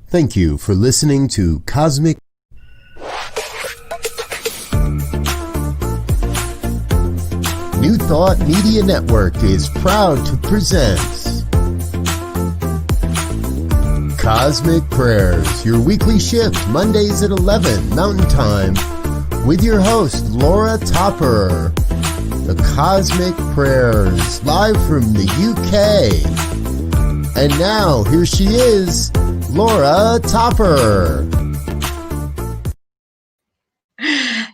Thank you for listening to Cosmic. New Thought Media Network is proud to present Cosmic Prayers, your weekly shift, Mondays at 11 Mountain Time, with your host, Laura Topper. The Cosmic Prayers, live from the UK. And now, here she is, Laura Topper.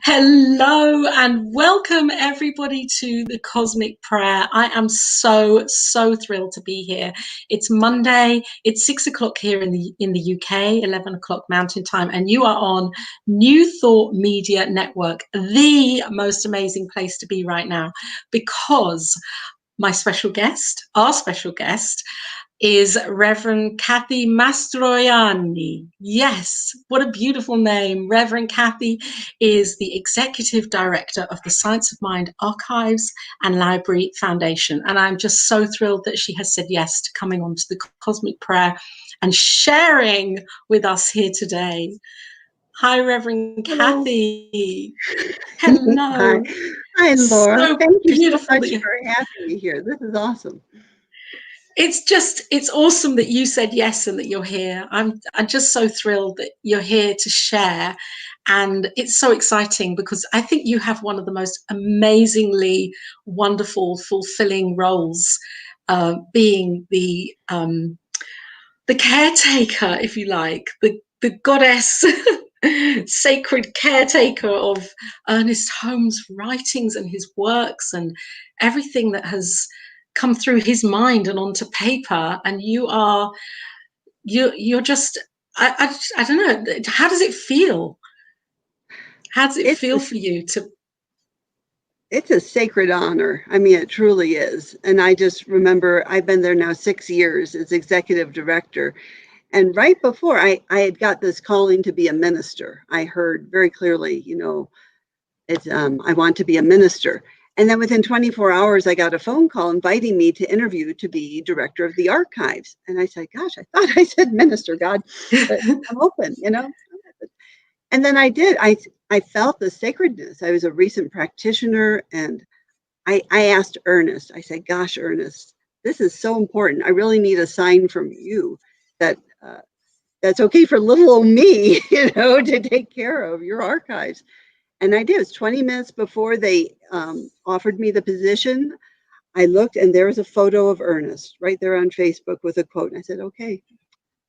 Hello and welcome everybody to the Cosmic Prayer. I am so thrilled to be here. It's Monday. It's 6 o'clock here in the UK, 11 o'clock Mountain Time, and you are on New Thought Media Network, the most amazing place to be right now, because our special guest, is Reverend Cathy Mastroianni. Yes, what a beautiful name. Reverend Cathy is the Executive Director of the Science of Mind Archives and Library Foundation. And I'm just so thrilled that she has said yes to coming on to the Cosmic Prayer and sharing with us here today. Hi, Reverend Cathy. Hello. Hi, Laura. So thank you so beautiful much for having me here. This is awesome. It's awesome that you said yes and that you're here. I'm just so thrilled that you're here to share. And it's so exciting because I think you have one of the most amazingly wonderful, fulfilling roles, being the caretaker, if you like, the goddess, sacred caretaker of Ernest Holmes' writings and his works and everything that has come through his mind and onto paper. And you're just, I don't know, how does it feel? How does it feel for you to? It's a sacred honor. I mean, it truly is. And I just remember I've been there now 6 years as executive director. And right before I had got this calling to be a minister, I heard very clearly, it's I want to be a minister. And then within 24 hours, I got a phone call inviting me to interview to be director of the archives. And I said, gosh, I thought I said minister, God, but I'm open, And then I did. I felt the sacredness. I was a recent practitioner, and I asked Ernest, I said, gosh, Ernest, this is so important. I really need a sign from you that that's okay for little old me, to take care of your archives. And I did. It was 20 minutes before they offered me the position. I looked and there was a photo of Ernest right there on Facebook with a quote. And I said, okay,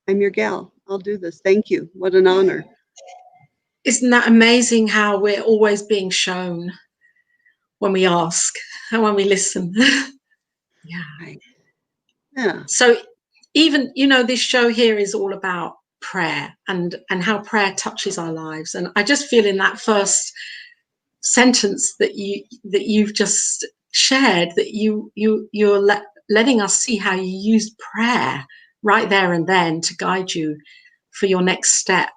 I'm your gal. I'll do this. Thank you. What an honor. Isn't that amazing how we're always being shown when we ask and when we listen? Yeah. Right. Yeah. So even, this show here is all about prayer and how prayer touches our lives. And I just feel in that first sentence that you've just shared that you're letting us see how you used prayer right there and then to guide you for your next step.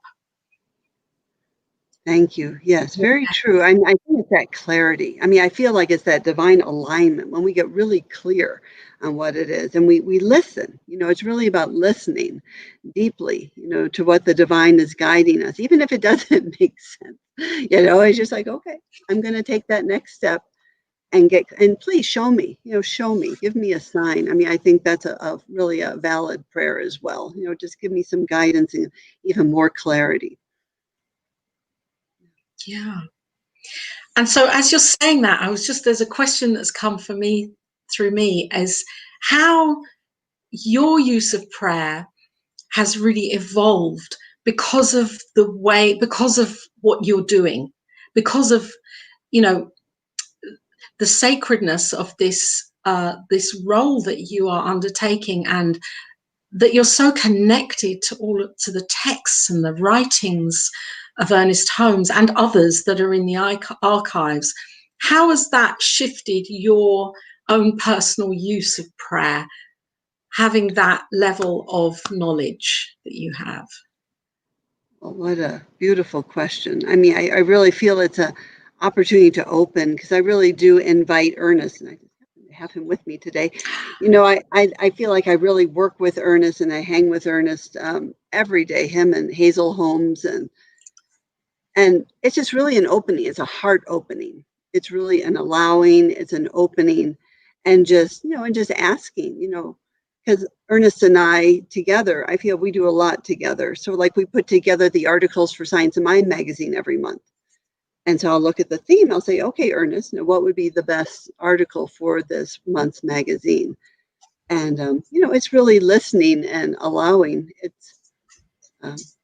Thank you. Yes, very true. I think it's that clarity. I mean, I feel like it's that divine alignment when we get really clear on what it is and we listen. It's really about listening deeply, to what the divine is guiding us, even if it doesn't make sense. It's just like, okay, I'm going to take that next step and please show me, give me a sign. I mean, I think that's really a valid prayer as well. Just give me some guidance and even more clarity. Yeah. And so as you're saying that, there's a question that's come through me as how your use of prayer has really evolved because of what you're doing, because of, the sacredness of this role that you are undertaking, and that you're so connected to the texts and the writings of Ernest Holmes and others that are in the archives. How has that shifted your own personal use of prayer, having that level of knowledge that you have? Well, what a beautiful question. I mean, I really feel it's an opportunity to open, because I really do invite Ernest, and I just happen to have him with me today. You know, I feel like I really work with Ernest and I hang with Ernest every day, him and Hazel Holmes, and it's just really an opening. It's a heart opening. It's really an allowing, it's an opening, and just, you know, and just asking, you know, because Ernest and I together, I feel we do a lot together. So like we put together the articles for Science of Mind magazine every month. And so I'll look at the theme. I'll say, okay, Ernest, now what would be the best article for this month's magazine? And, you know, it's really listening and allowing.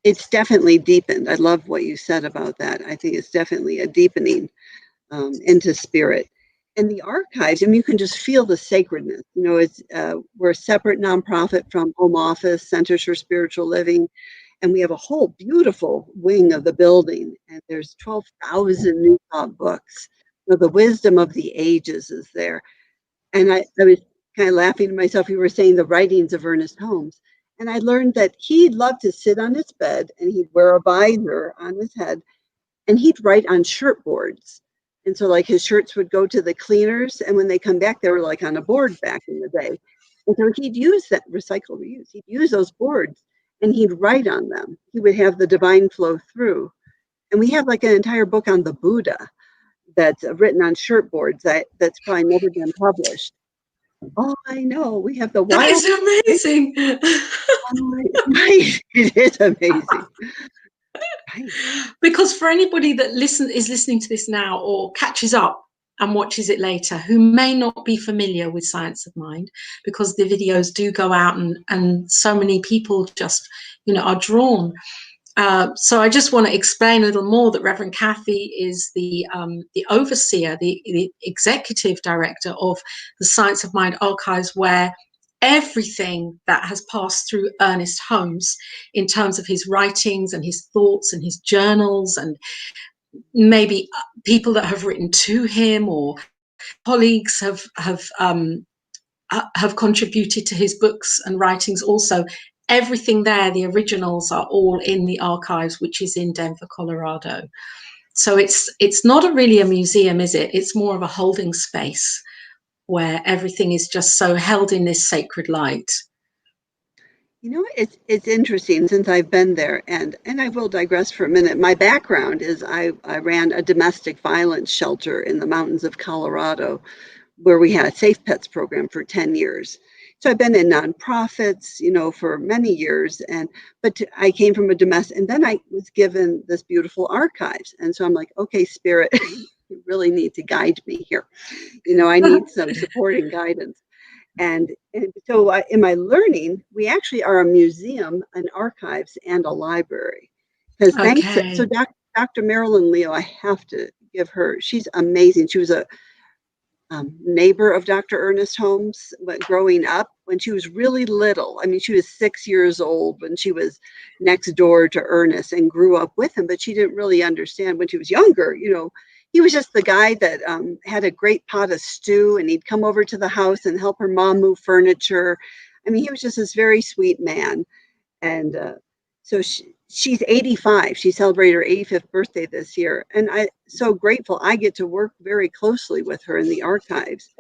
It's definitely deepened. I love what you said about that. I think it's definitely a deepening into spirit. And the archives, I mean, you can just feel the sacredness. You know, we're a separate nonprofit from Home Office, Centers for Spiritual Living, and we have a whole beautiful wing of the building. And there's 12,000 new thought books. So the wisdom of the ages is there. And I was kind of laughing to myself. You were saying the writings of Ernest Holmes. And I learned that he loved to sit on his bed and he'd wear a visor on his head and he'd write on shirt boards. And so like his shirts would go to the cleaners, and when they come back, they were like on a board back in the day. And so he'd use that recycle reuse. He'd use those boards and he'd write on them. He would have the divine flow through. And we have like an entire book on the Buddha that's written on shirt boards that's probably never been published. Oh, I know. We have the That wild. is amazing. Right. It is amazing. Right. Because for anybody that is listening to this now or catches up and watches it later who may not be familiar with Science of Mind, because the videos do go out and so many people just, you know, are drawn. So I just want to explain a little more that Reverend Cathy is the overseer, the executive director of the Science of Mind archives, where everything that has passed through Ernest Holmes in terms of his writings and his thoughts and his journals, and maybe people that have written to him or colleagues have contributed to his books and writings also. Everything there, the originals are all in the archives, which is in Denver, Colorado. So it's not really a museum, is it? It's more of a holding space where everything is just so held in this sacred light. You know, it's interesting since I've been there, and I will digress for a minute. My background is I ran a domestic violence shelter in the mountains of Colorado, where we had a Safe Pets program for 10 years. So I've been in nonprofits, you know, for many years, I came from a domestic, and then I was given this beautiful archives, and so I'm like, okay, Spirit, you really need to guide me here. You know, I need some support and guidance. And so in my learning, we actually are a museum, an archives, and a library. Because Okay. Dr. Marilyn Leo, I have to give her, she's amazing. She was a neighbor of Dr. Ernest Holmes growing up when she was really little. I mean, she was 6 years old when she was next door to Ernest and grew up with him, but she didn't really understand when she was younger, you know. He was just the guy that had a great pot of stew, and he'd come over to the house and help her mom move furniture. I mean, he was just this very sweet man. And so she's 85. She celebrated her 85th birthday this year. And I'm so grateful I get to work very closely with her in the archives.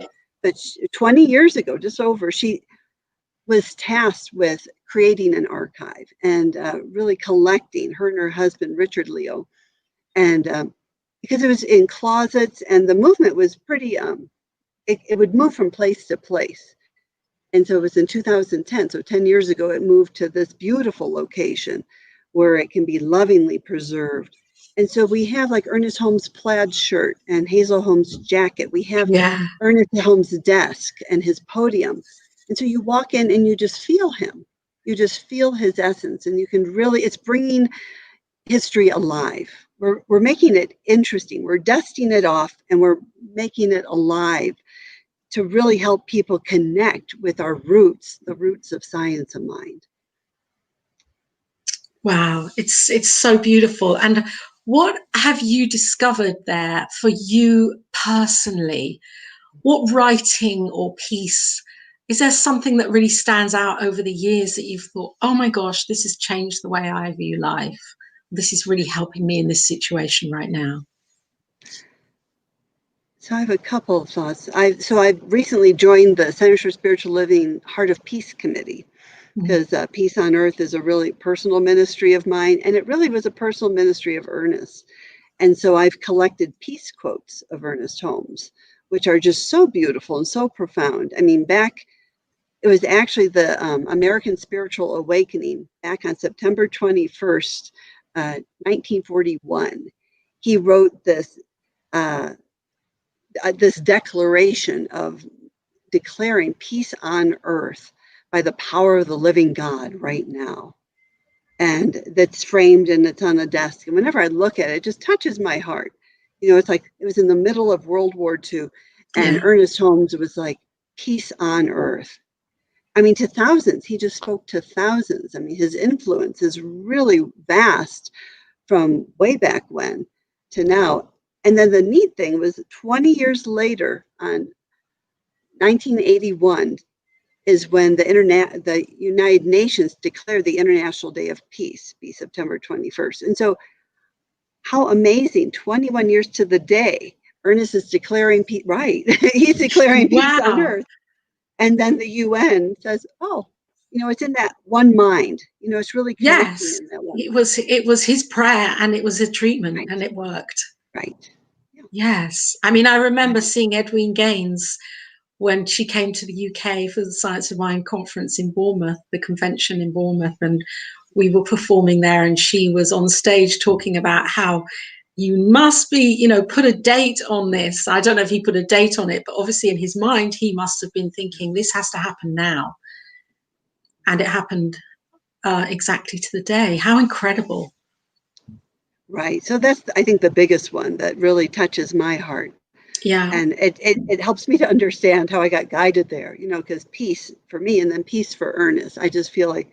But 20 years ago, just over, she was tasked with creating an archive and really collecting, her and her husband, Richard Leo. And because it was in closets and the movement was pretty, it would move from place to place. And so it was in 2010, so 10 years ago, it moved to this beautiful location where it can be lovingly preserved. And so we have like Ernest Holmes' plaid shirt and Hazel Holmes' jacket. We have Ernest Holmes' desk and his podium. And so you walk in and you just feel him. You just feel his essence, and you can really, it's bringing history alive. We're making it interesting. We're dusting it off and we're making it alive to really help people connect with our roots, the roots of Science of Mind. Wow, it's so beautiful. And what have you discovered there for you personally? What writing or piece, is there something that really stands out over the years that you've thought, oh my gosh, this has changed the way I view life? This is really helping me in this situation right now. So I have a couple of thoughts. I've recently joined the Centers for Spiritual Living Heart of Peace Committee, because Peace on Earth is a really personal ministry of mine, and it really was a personal ministry of Ernest. And so I've collected peace quotes of Ernest Holmes, which are just so beautiful and so profound. I mean, it was actually the American Spiritual Awakening back on September 21st, 1941. He wrote this declaration of declaring peace on earth by the power of the living God right now. And that's framed and it's on a desk. And whenever I look at it, it just touches my heart. It's like it was in the middle of World War II, and Ernest Holmes was like, peace on earth. I mean, to thousands. He just spoke to thousands. I mean, his influence is really vast from way back when to now. And then the neat thing was 20 years later, on 1981, is when the United Nations declared the International Day of Peace, be September 21st. And so how amazing, 21 years to the day, Ernest is declaring peace, right? He's declaring peace on earth. And then the UN says, oh, it's in that one mind. It's really connecting in that one mind. It was his prayer, and it was a treatment, Right. and it worked. Right. Yeah. Yes. I mean, I remember seeing Edwene Gaines when she came to the UK for the Science of Mind conference in Bournemouth, the convention in Bournemouth, and we were performing there, and she was on stage talking about how you must be, put a date on this. I don't know if he put a date on it, but obviously in his mind, he must have been thinking this has to happen now. And it happened exactly to the day. How incredible. Right. So that's, I think, the biggest one that really touches my heart. Yeah. And it helps me to understand how I got guided there, because peace for me and then peace for Ernest. I just feel like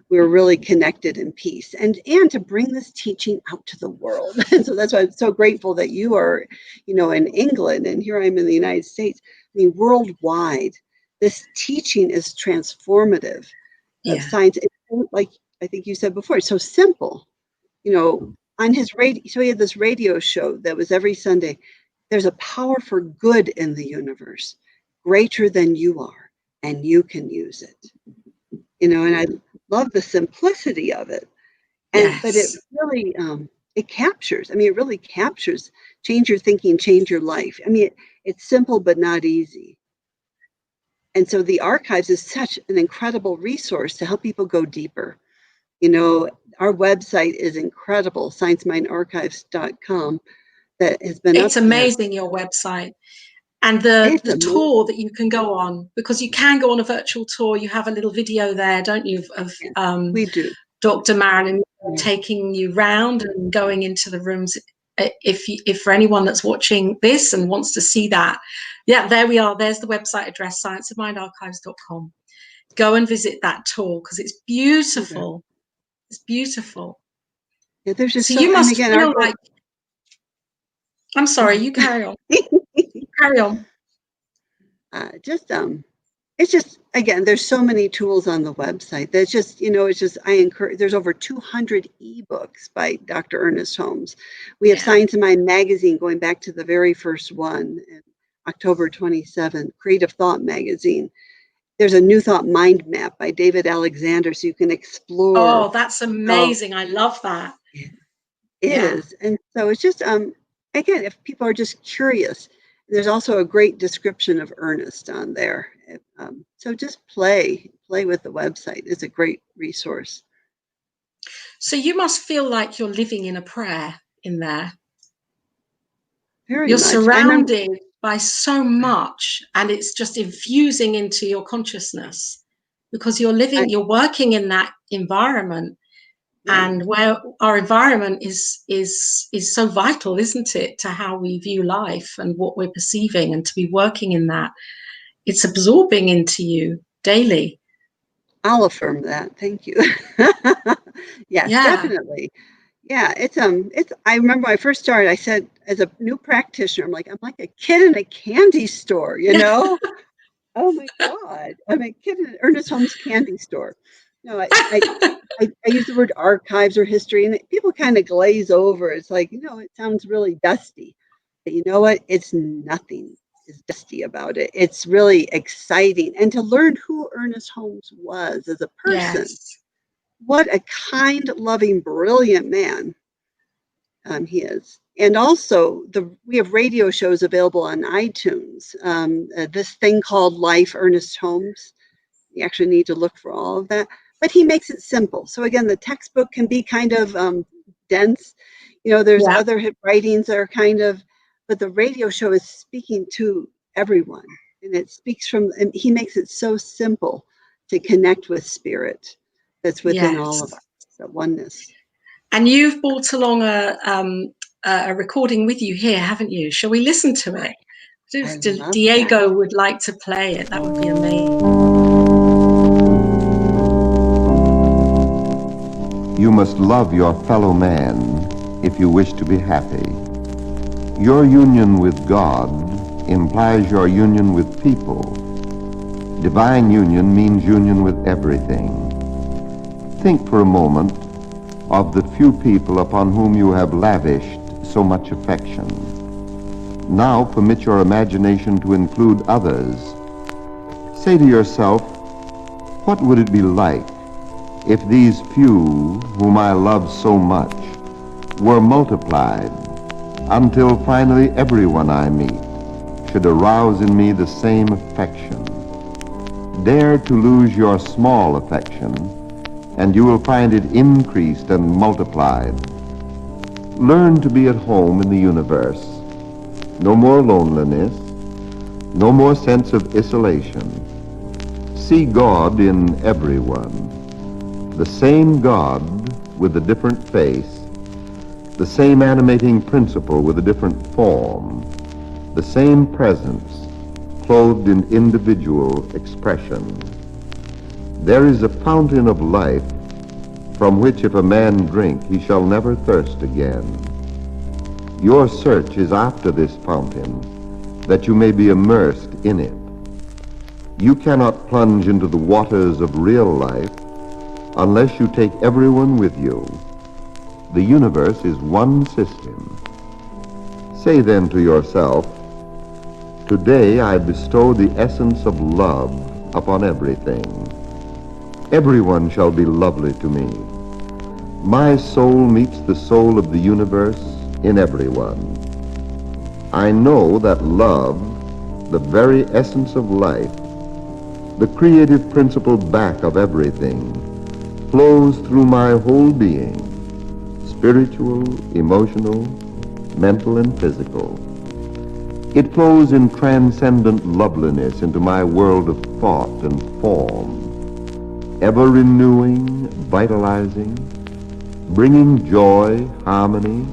we're really connected in peace and to bring this teaching out to the world. And so that's why I'm so grateful that you are, in England, and here I am in the United States. I mean, worldwide, this teaching is transformative of science. It's, like I think you said before, it's so simple, on his radio. So he had this radio show that was every Sunday. There's a power for good in the universe, greater than you are, and you can use it. And I love the simplicity of it. But it really, it captures, it really captures, change your thinking, change your life. It's simple, but not easy. And so the archives is such an incredible resource to help people go deeper. Our website is incredible, sciencemindarchives.com. That has been it's amazing, your website, and the tour that you can go on, because you can go on a virtual tour. You have a little video there, don't you, of we do. Dr. Marilyn taking you round and going into the rooms. If for anyone that's watching this and wants to see that, there we are. There's the website address, scienceofmindarchives.com. Go and visit that tour, because it's beautiful. It's beautiful. Yeah, there's just so you must feel like. I'm sorry, you carry on. Carry on. It's just, again, there's so many tools on the website. There's just, I encourage, there's over 200 ebooks by Dr. Ernest Holmes. We have Science of Mind magazine going back to the very first one in October 27, Creative Thought magazine. There's a New Thought Mind Map by David Alexander, so you can explore. Oh, that's amazing. I love that. It is. And so it's just, again, if people are just curious, there's also a great description of Ernest on there. So just play with the website. It's a great resource. So you must feel like you're living in a prayer in there. Very you're much. Surrounded by so much, and it's just infusing into your consciousness, because you're working in that environment. Right. And where our environment is so vital, isn't it, to how we view life and what we're perceiving, and to be working in that. It's absorbing into you daily. I'll affirm that. Thank you. Yes, definitely. Yeah, it's I remember when I first started, I said, as a new practitioner, I'm like a kid in a candy store, Oh my God. I'm a kid in Ernest Holmes candy store. I use the word archives or history, and people kind of glaze over. It's like, it sounds really dusty. But you know what? It's nothing is dusty about it. It's really exciting. And to learn who Ernest Holmes was as a person, Yes. what a kind, loving, brilliant man he is. And also, we have radio shows available on iTunes. This thing called Life, Ernest Holmes. You actually need to look for all of that. But he makes it simple. So again, the textbook can be kind of dense. You know, there's Yeah. other writings that are kind of, but the radio show is speaking to everyone. And it speaks from, and he makes it so simple to connect with spirit that's within all of Yes. us, that oneness. And you've brought along a recording with you here, haven't you? Shall we listen to it? I If love Diego that. would like to play it, that would be amazing. You must love your fellow man if you wish to be happy. Your union with God implies your union with people. Divine union means union with everything. Think for a moment of the few people upon whom you have lavished so much affection. Now permit your imagination to include others. Say to yourself, what would it be like if these few whom I love so much were multiplied until finally everyone I meet should arouse in me the same affection? Dare to lose your small affection, and you will find it increased and multiplied. Learn to be at home in the universe. No more loneliness, no more sense of isolation. See God in everyone. The same God with a different face, the same animating principle with a different form, the same presence clothed in individual expression. There is a fountain of life from which if a man drink, he shall never thirst again. Your search is after this fountain, that you may be immersed in it. You cannot plunge into the waters of real life unless you take everyone with you. The universe is one system. Say then to yourself, today I bestow the essence of love upon everything. Everyone shall be lovely to me. My soul meets the soul of the universe in everyone. I know that love, the very essence of life, the creative principle back of everything, flows through my whole being, spiritual, emotional, mental, and physical. It flows in transcendent loveliness into my world of thought and form, ever renewing, vitalizing, bringing joy, harmony,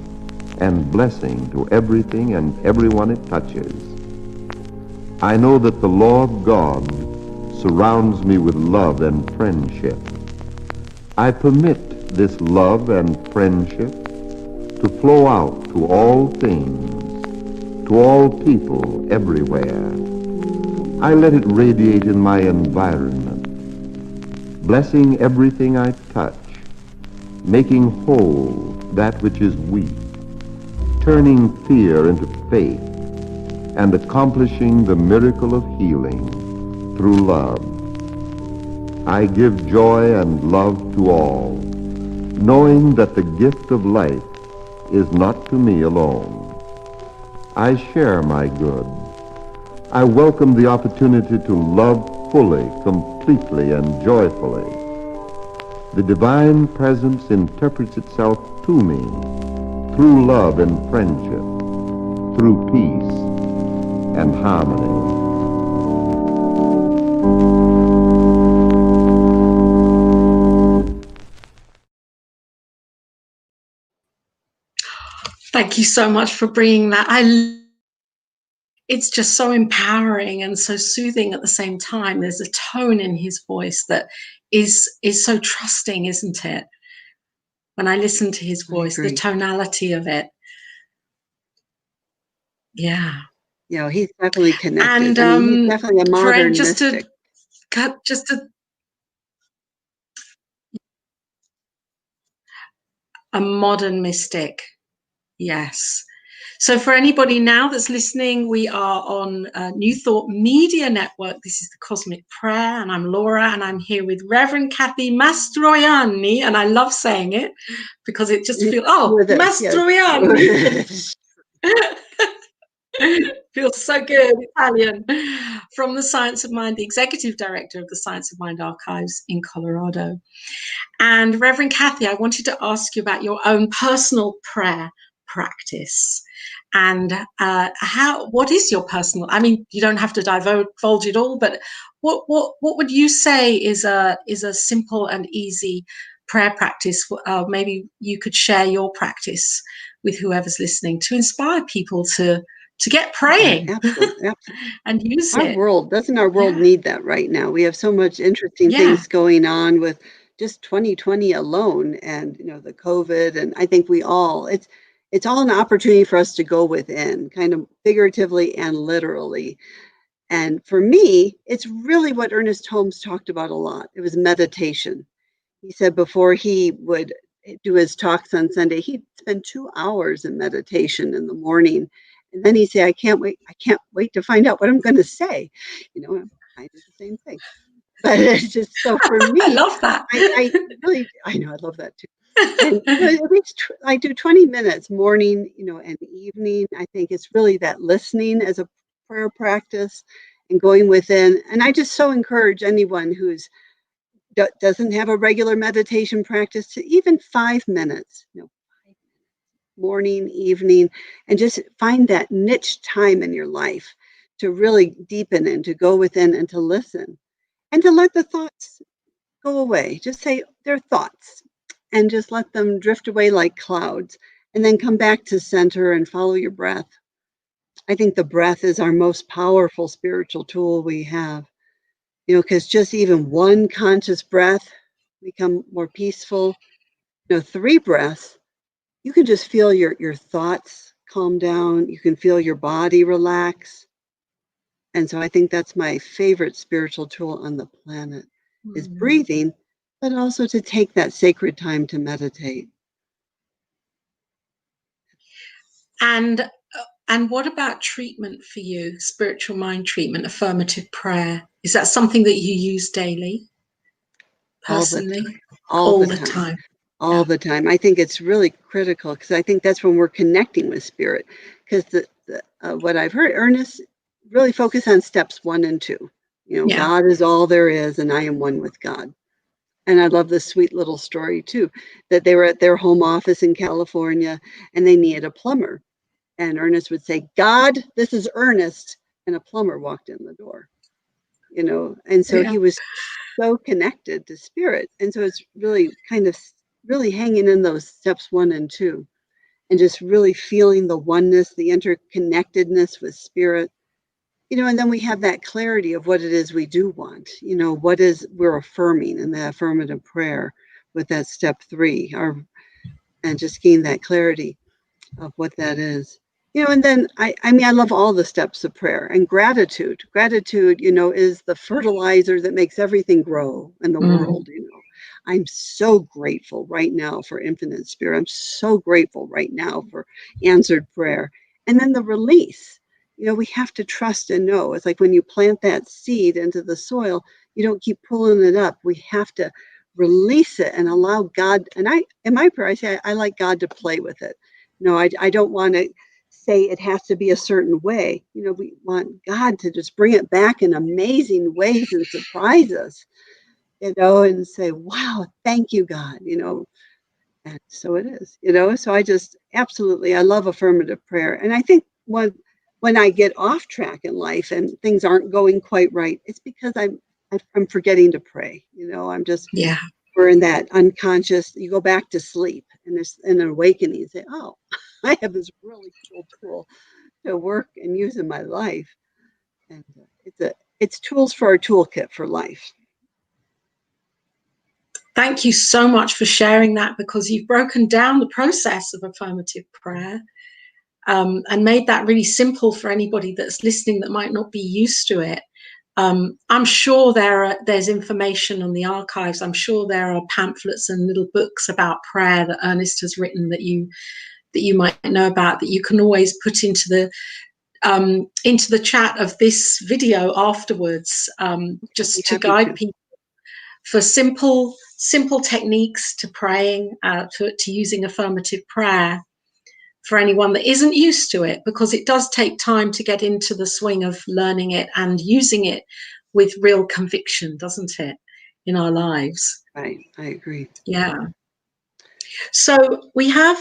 and blessing to everything and everyone it touches. I know that the law of God surrounds me with love and friendship. I permit this love and friendship to flow out to all things, to all people everywhere. I let it radiate in my environment, blessing everything I touch, making whole that which is weak, turning fear into faith, and accomplishing the miracle of healing through love. I give joy and love to all, knowing that the gift of life is not to me alone. I share my good. I welcome the opportunity to love fully, completely, and joyfully. The divine presence interprets itself to me through love and friendship, through peace and harmony. Thank you so much for bringing that. It's just so empowering and so soothing at the same time. There's a tone in his voice that is so trusting, isn't it? When I listen to his voice, the tonality of it. Yeah. You know, he's definitely connected. And I mean, he's definitely a modern mystic. A modern mystic. Yes. So for anybody now that's listening, we are on New Thought Media Network. This is the Cosmic Prayer, and I'm Laura, and I'm here with Reverend Cathy Mastroianni, and I love saying it because it just feels, Mastroianni. Yes. Feels so good, Italian. From the Science of Mind, the Executive Director of the Science of Mind Archives in Colorado. And Reverend Cathy, I wanted to ask you about your own personal prayer practice. And what is your personal, I mean, you don't have to divulge it all, but what would you say is a simple and easy prayer practice? Maybe you could share your practice with whoever's listening to inspire people to get praying. Yeah, absolutely. And use our it. world need that right now. We have so much interesting things going on with just 2020 alone, and the COVID, and I think it's all an opportunity for us to go within, kind of figuratively and literally. And for me, it's really what Ernest Holmes talked about a lot. It was meditation. He said before he would do his talks on Sunday, he'd spend 2 hours in meditation in the morning. And then he'd say, I can't wait to find out what I'm going to say. I do the same thing. But it's just, so for me, I love that. I know, I love that too. And at least I do 20 minutes morning, and evening. I think it's really that listening as a prayer practice and going within. And I just so encourage anyone who's doesn't have a regular meditation practice to even 5 minutes, morning, evening, and just find that niche time in your life to really deepen and to go within and to listen and to let the thoughts go away. Just say they're thoughts and just let them drift away like clouds, and then come back to center and follow your breath. I think the breath is our most powerful spiritual tool we have, because just even one conscious breath, become more peaceful. 3 breaths, you can just feel your thoughts calm down. You can feel your body relax. And so I think that's my favorite spiritual tool on the planet, is breathing, but also to take that sacred time to meditate. And what about treatment for you? Spiritual mind treatment, affirmative prayer. Is that something that you use daily? Personally? All the time. All the time. I think it's really critical, because I think that's when we're connecting with spirit. Because what I've heard, Ernest really focus on steps 1 and 2. God is all there is, and I am one with God. And I love this sweet little story too, that they were at their home office in California and they needed a plumber. And Ernest would say, God, this is Ernest. And a plumber walked in the door, and so he was so connected to spirit. And so it's really kind of really hanging in those steps 1 and 2, and just really feeling the oneness, the interconnectedness with spirit, and then we have that clarity of what it is we do want, what is we're affirming in the affirmative prayer with that step 3, and just gain that clarity of what that is. And then I love all the steps of prayer. And gratitude, is the fertilizer that makes everything grow in the world. I'm so grateful right now for infinite spirit. I'm so grateful right now for answered prayer. And then the release, we have to trust and know. It's like when you plant that seed into the soil, you don't keep pulling it up. We have to release it and allow God. And in my prayer, I say, I like God to play with it. I don't want to say it has to be a certain way. We want God to just bring it back in amazing ways and surprise us, and say, wow, thank you, God, and so it is, so I just absolutely, I love affirmative prayer. And I think when I get off track in life and things aren't going quite right, it's because I'm forgetting to pray. I'm just, we're in that unconscious, you go back to sleep, and there's an awakening. You say, oh, I have this really cool tool to work and use in my life. And it's tools for our toolkit for life. Thank you so much for sharing that, because you've broken down the process of affirmative prayer and made that really simple for anybody that's listening that might not be used to it. I'm sure there's information on the archives. I'm sure there are pamphlets and little books about prayer that Ernest has written that you that you might know about that you can always put into the chat of this video afterwards, just to guide people for simple techniques to praying, to using affirmative prayer for anyone that isn't used to it, because it does take time to get into the swing of learning it and using it with real conviction, doesn't it, in our lives? Right, I agree. Yeah. So we have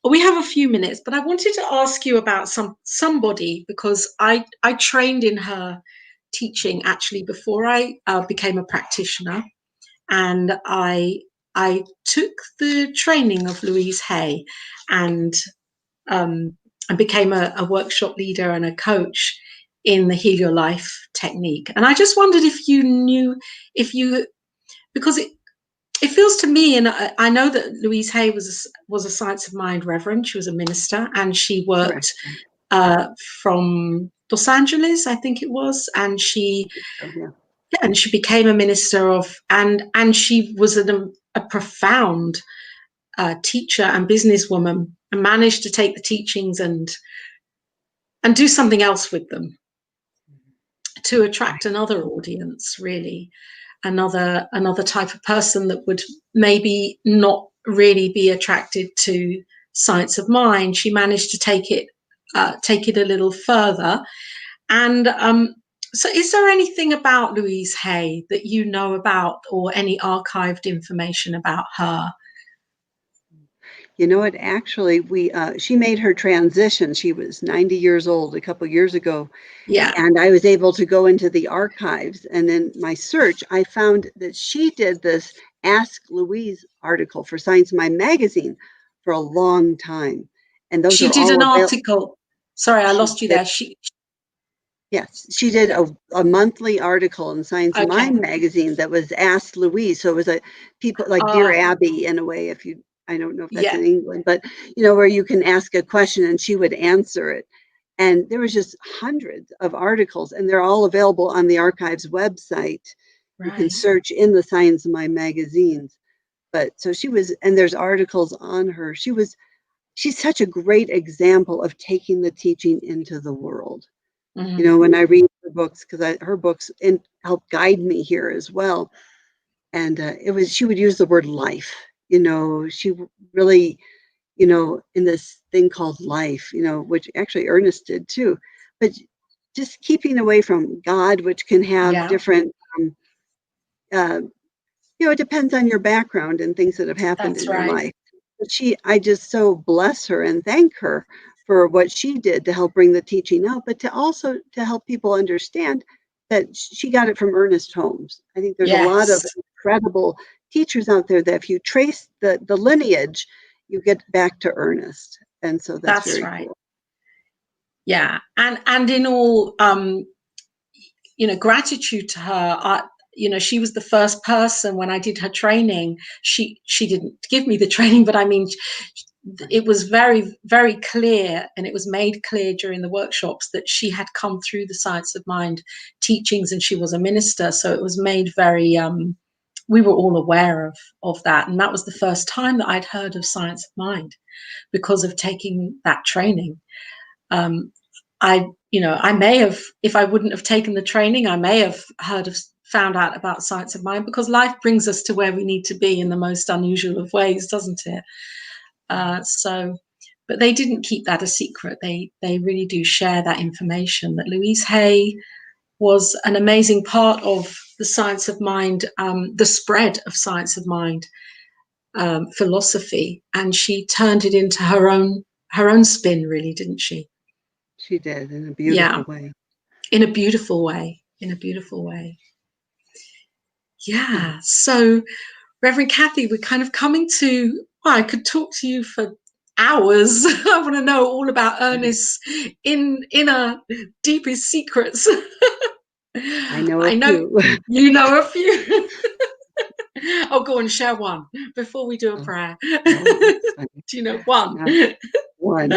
a few minutes, but I wanted to ask you about somebody, because I trained in her teaching actually before I became a practitioner, and I took the training of Louise Hay, and I became a workshop leader and a coach in the Heal Your Life technique. And I just wondered if you knew, because it feels to me, and I know that Louise Hay was a Science of Mind Reverend. She was a minister, and she worked from Los Angeles, I think it was, and she became a minister of, and she was a profound teacher and businesswoman, and managed to take the teachings and do something else with them to attract another audience, really. Another type of person that would maybe not really be attracted to Science of Mind. She managed to take it a little further. And so is there anything about Louise Hay that you know about, or any archived information about her? You know what, actually, she made her transition. She was 90 years old a couple years ago. Yeah. And I was able to go into the archives, and in my search, I found that she did this Ask Louise article for Science of Mind magazine for a long time. And those she are did all an article. Sorry, I lost you there. Yes, she did a monthly article in Science of Mind magazine that was Ask Louise. So it was people like Dear Abby, in a way, I don't know if that's in England, but where you can ask a question and she would answer it. And there was just hundreds of articles, and they're all available on the archives website. Right. You can search in the Science of Mind magazines. But so she was, and there's articles on her. She's such a great example of taking the teaching into the world. Mm-hmm. When I read her books, because her books help guide me here as well. And she would use the word life. She really, in this thing called life, which actually Ernest did too, but just keeping away from God, which can have different, it depends on your background and things that have happened in your life. But I just so bless her and thank her for what she did to help bring the teaching out, but to help people understand that she got it from Ernest Holmes. I think there's a lot of incredible teachers out there that if you trace the lineage, you get back to Ernest. And so that's very right. Cool. Yeah. And in all, gratitude to her, she was the first person when I did her training. She didn't give me the training, but I mean, it was very, very clear, and it was made clear during the workshops that she had come through the Science of Mind teachings, and she was a minister. So it was made very, we were all aware of that. And that was the first time that I'd heard of Science of Mind because of taking that training. I may have, if I wouldn't have taken the training, I may have found out about Science of Mind, because life brings us to where we need to be in the most unusual of ways, doesn't it? But they didn't keep that a secret. They really do share that information, that Louise Hay was an amazing part of the Science of Mind, the spread of Science of Mind philosophy, and she turned it into her own spin, really, didn't she? She did, in a beautiful way. In a beautiful way. Yeah. So, Reverend Cathy, we're kind of coming to, I could talk to you for hours. I want to know all about Ernest's inner deepest secrets. I know a few. You know a few. I'll go and share one before we do a prayer. Do you know one? One.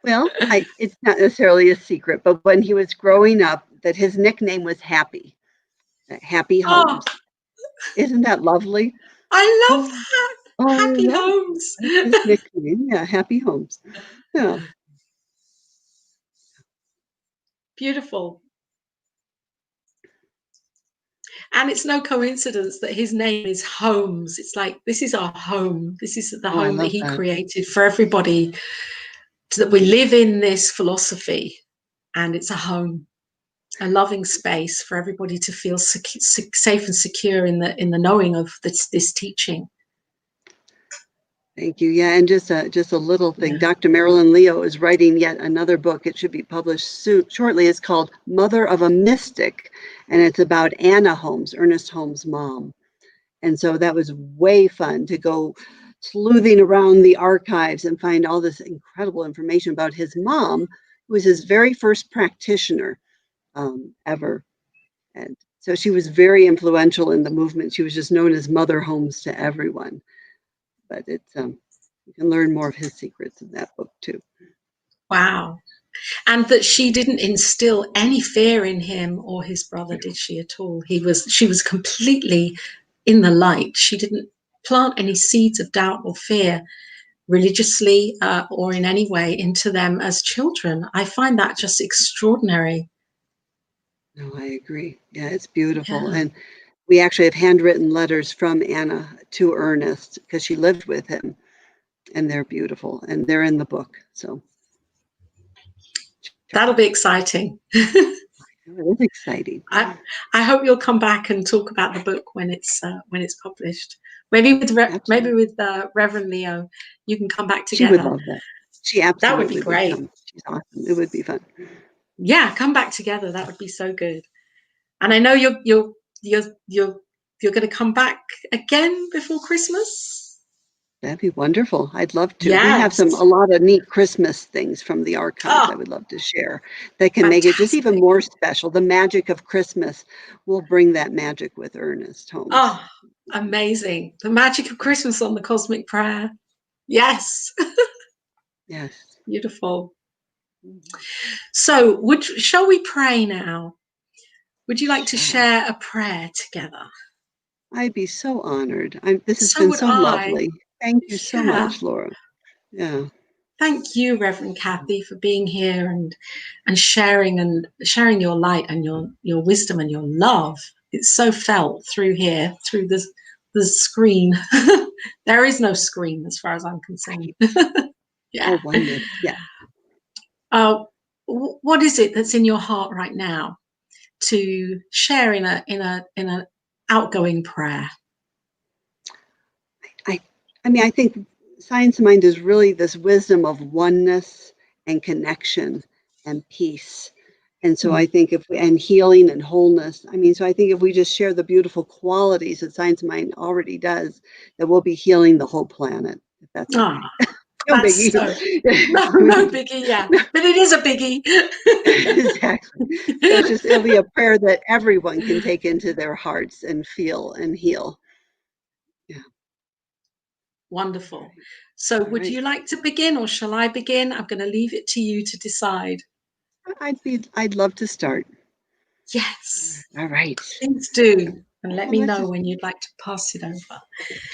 Well, it's not necessarily a secret, but when he was growing up, that his nickname was Happy. Happy Holmes. Isn't that lovely? I love that. Oh, Happy right. homes. That's his nickname. Yeah, Happy Homes. Yeah. Beautiful. And it's no coincidence that his name is Homes. It's like, this is our home. This is the Oh, I home that love he that. created for everybody, so that we live in this philosophy, and it's a home, a loving space for everybody to feel safe and secure in the knowing of this teaching. Thank you. Yeah, and just a little thing. Yeah. Dr. Marilyn Leo is writing yet another book. It should be published soon, shortly. It's called Mother of a Mystic, and it's about Anna Holmes, Ernest Holmes' mom. And so that was way fun to go sleuthing around the archives and find all this incredible information about his mom, who was his very first practitioner ever. And so she was very influential in the movement. She was just known as Mother Holmes to everyone. But it's you can learn more of his secrets in that book too. Wow. And that she didn't instill any fear in him or his brother, did she at all? She was completely in the light. She didn't plant any seeds of doubt or fear religiously or in any way into them as children. I find that just extraordinary. No, I agree. Yeah, it's beautiful. Yeah. And we actually have handwritten letters from Anna to Ernest because she lived with him, and they're beautiful, and they're in the book. So That'll be exciting. it is exciting. I hope you'll come back and talk about the book when it's published. Maybe with Reverend Leo, you can come back She would together. love that. She That would be absolutely great. come. She's awesome. It would be fun. Yeah, come back together. That would be so good. And I know you're going to come back again before Christmas. That'd be wonderful. I'd love to. We have Yes. a lot of neat Christmas things from the archives I Oh, would love to share that can make it just fantastic. even more special. The magic of Christmas will bring that magic with Ernest Holmes. Oh, amazing. The magic of Christmas on the Cosmic Prayer. Yes. Yes. Beautiful. So shall we pray now? Would you like to share a prayer together? I'd be so honored. This has So been would so I. lovely. Thank you so Yeah. much, Laura. Yeah. Thank you, Reverend Cathy, for being here and sharing your light and your wisdom and your love. It's so felt through here, through the screen. There is no screen as far as I'm concerned. Yeah. Oh, oneness. Yeah. What is it that's in your heart right now to share in an outgoing prayer? I think Science Mind is really this wisdom of oneness and connection and peace. And so I think and healing and wholeness. So I think if we just share the beautiful qualities that Science Mind already does, that we'll be healing the whole planet, if that's okay. No That's biggie. no biggie, yeah. But it is a biggie. Exactly. So it'll be a prayer that everyone can take into their hearts and feel and heal. Yeah. Wonderful. So would you like to begin or shall I begin? I'm going to leave it to you to decide. I'd love to start. Yes. All right. Please do. And let me know Let's when you'd like to pass it over.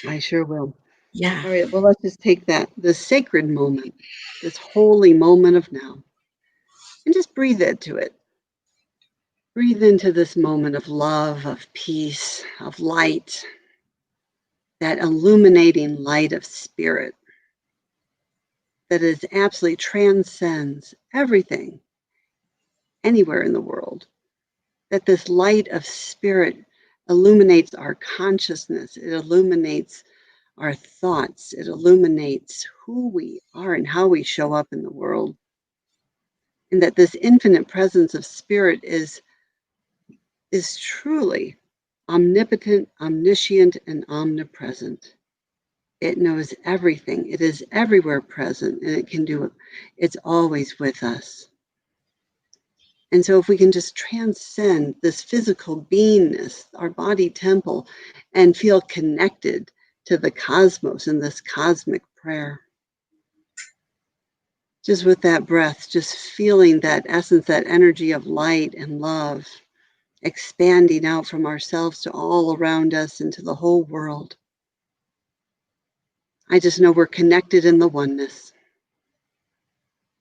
I sure will. Yeah. All right. Well, let's just take this sacred moment, this holy moment of now, and just breathe into it. Breathe into this moment of love, of peace, of light, that illuminating light of spirit that is absolutely transcends everything anywhere in the world. That this light of spirit illuminates our consciousness, it illuminates our thoughts, it illuminates who we are and how we show up in the world. And that this infinite presence of spirit is truly omnipotent, omniscient, and omnipresent. It knows everything. It is everywhere present, and it can do it. It's always with us. And so if we can just transcend this physical beingness, our body temple, and feel connected to the cosmos in this cosmic prayer. Just with that breath, just feeling that essence, that energy of light and love, expanding out from ourselves to all around us and to the whole world. I just know we're connected in the oneness.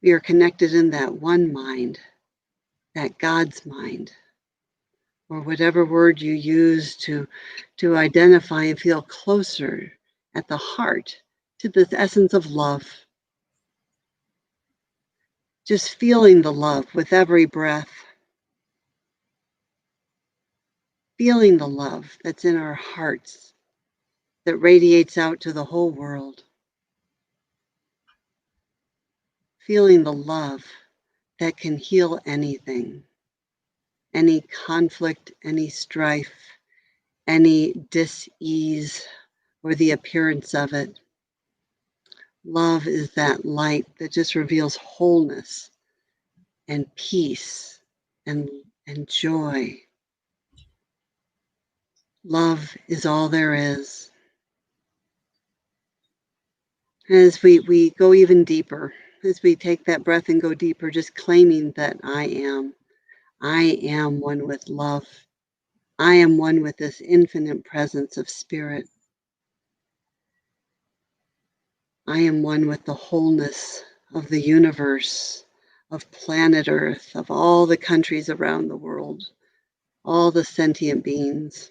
We are connected in that one mind, that God's mind, or whatever word you use to identify and feel closer at the heart to this essence of love. Just feeling the love with every breath. Feeling the love that's in our hearts that radiates out to the whole world. Feeling the love that can heal anything, any conflict, any strife, any dis-ease or the appearance of it. Love is that light that just reveals wholeness and peace and joy. Love is all there is. As we go even deeper, as we take that breath and go deeper, just claiming that I am one with love. I am one with this infinite presence of spirit. I am one with the wholeness of the universe, of planet Earth, of all the countries around the world, all the sentient beings.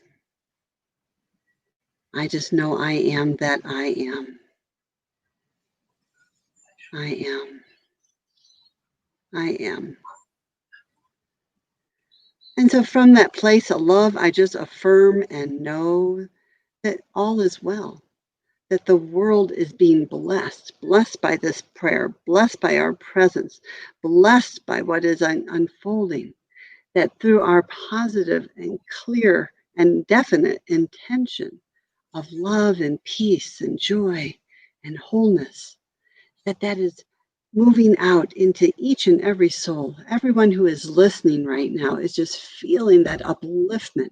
I just know I am that I am. I am. I am. And so from that place of love, I just affirm and know that all is well, that the world is being blessed by this prayer, blessed by our presence, blessed by what is unfolding, that through our positive and clear and definite intention of love and peace and joy and wholeness, that is moving out into each and every soul. Everyone who is listening right now is just feeling that upliftment,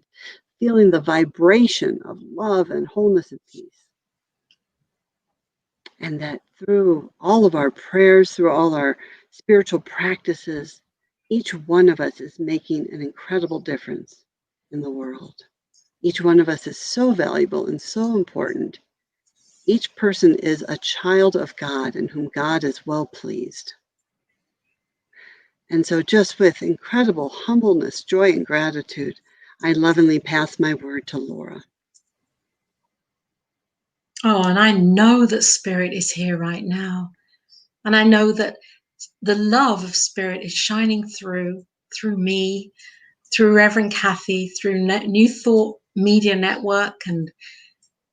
feeling the vibration of love and wholeness and peace. And that through all of our prayers, through all our spiritual practices, each one of us is making an incredible difference in the world. Each one of us is so valuable and so important. Each person is a child of God in whom God is well pleased. And so just with incredible humbleness, joy, and gratitude, I lovingly pass my word to Laura. Oh, and I know that Spirit is here right now. And I know that the love of Spirit is shining through me, through Reverend Cathy, through New Thought Media Network, and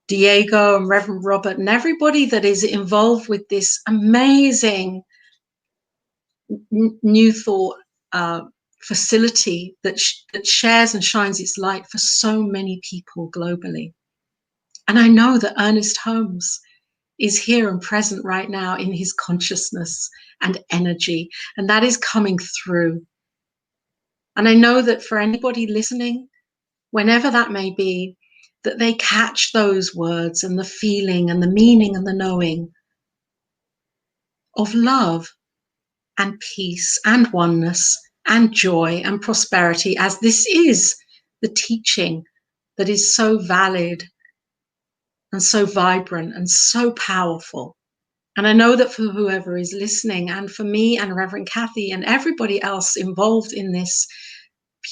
Diego and Reverend Robert, and everybody that is involved with this amazing New Thought facility that shares and shines its light for so many people globally. And I know that Ernest Holmes is here and present right now in his consciousness and energy, and that is coming through. And I know that for anybody listening, whenever that may be, that they catch those words and the feeling and the meaning and the knowing of love and peace and oneness and joy and prosperity, as this is the teaching that is so valid and so vibrant and so powerful. And I know that for whoever is listening, and for me and Reverend Cathy and everybody else involved in this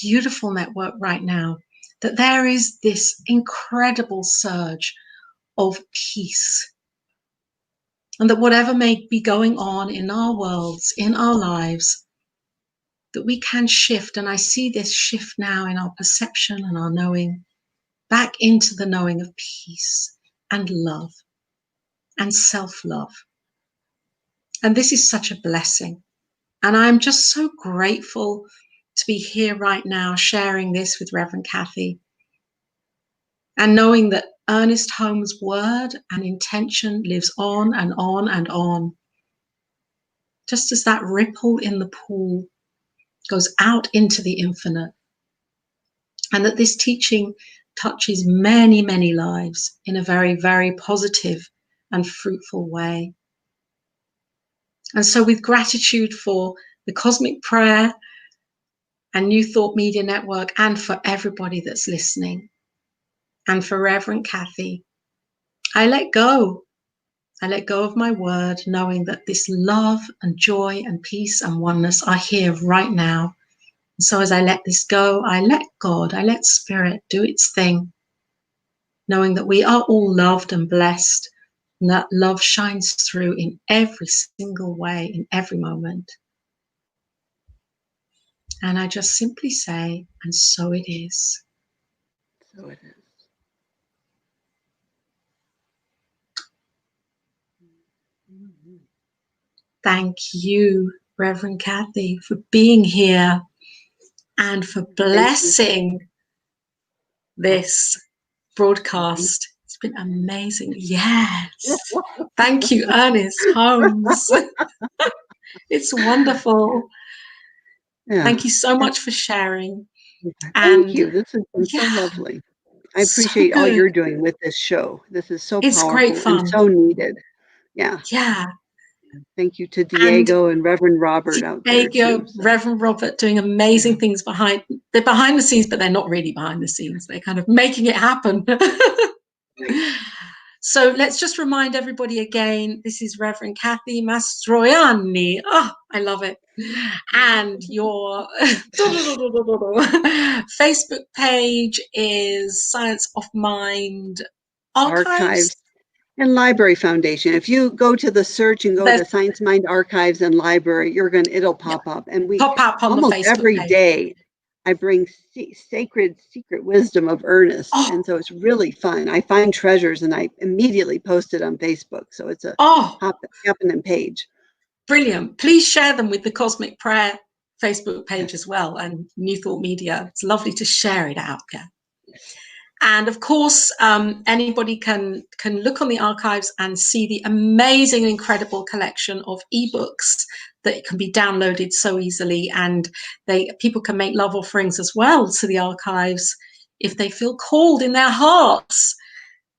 beautiful network right now, that there is this incredible surge of peace. And that whatever may be going on in our worlds, in our lives, that we can shift. And I see this shift now in our perception and our knowing, back into the knowing of peace and love and self-love. And this is such a blessing. And I'm just so grateful to be here right now sharing this with Reverend Cathy, and knowing that Ernest Holmes' word and intention lives on and on and on, just as that ripple in the pool goes out into the infinite, and that this teaching touches many, many lives in a very, very positive and fruitful way. And so with gratitude for the Cosmic Prayer and New Thought Media Network, and for everybody that's listening, and for Reverend Cathy, I let go I let go of my word, knowing that this love and joy and peace and oneness are here right now. And so as I let this go, I let God, I let Spirit do its thing, knowing that we are all loved and blessed, and that love shines through in every single way, in every moment. And I just simply say, and so it is. So it is. Thank you, Reverend Cathy, for being here and for blessing this broadcast. It's been amazing. Yes. Thank you, Ernest Holmes. It's wonderful. Yeah. Thank you so much for sharing. Thank you. This has been so lovely. I appreciate all you're doing with this show. This is so It's powerful great fun. and so needed. Yeah. Yeah. Thank you to Diego and Reverend Robert out there too. So. Reverend Robert doing amazing things behind the scenes, but they're not really behind the scenes. They're kind of making it happen. Right. So let's just remind everybody again, this is Reverend Cathy Mastroianni. Oh, I love it. And your Facebook page is Science of Mind Archives. And Library Foundation. If you go to the search and go to Science Mind Archives and Library, it'll pop up. And we pop up on almost the Facebook every page. day I bring sacred secret wisdom of Ernest. And so it's really fun. I find treasures and I immediately post it on Facebook. So it's a happening page. Brilliant. Please share them with the Cosmic Prayer Facebook page as well, and New Thought Media. It's lovely to share it out there. And of course, anybody can look on the archives and see the amazing and incredible collection of ebooks that can be downloaded so easily. And people can make love offerings as well to the archives if they feel called in their hearts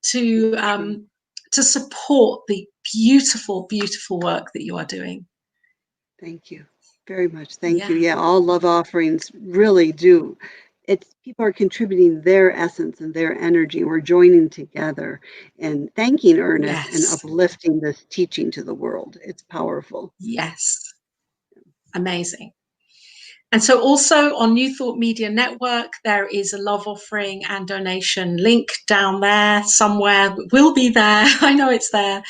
to support the beautiful, beautiful work that you are doing. Thank you very much. Thank you. Yeah, all love offerings really do. People are contributing their essence and their energy. We're joining together and thanking Ernest and uplifting this teaching to the world. It's powerful. Yes. Amazing. And so also on New Thought Media Network, there is a love offering and donation link down there somewhere. It will be there. I know it's there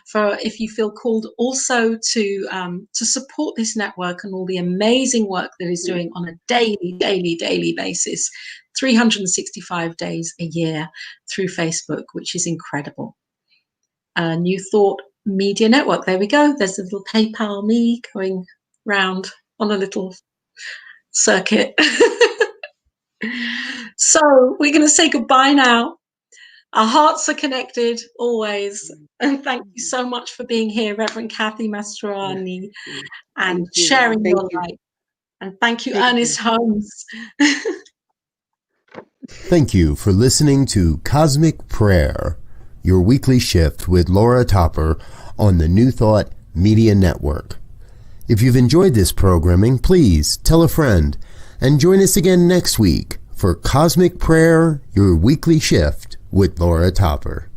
for if you feel called also to support this network and all the amazing work that it's doing on a daily basis, 365 days a year through Facebook, which is incredible. New Thought Media Network. There we go. There's a little PayPal me going round on a little circuit. So we're going to say goodbye now. Our hearts are connected always. And thank you so much for being here, Reverend Cathy Mastroianni, and sharing your light. And thank you, Ernest Holmes. Thank you for listening to Cosmic Prayer, your weekly shift with Laura Topper on the New Thought Media Network. If you've enjoyed this programming, please tell a friend and join us again next week for Cosmic Prayer, your weekly shift with Laura Topper.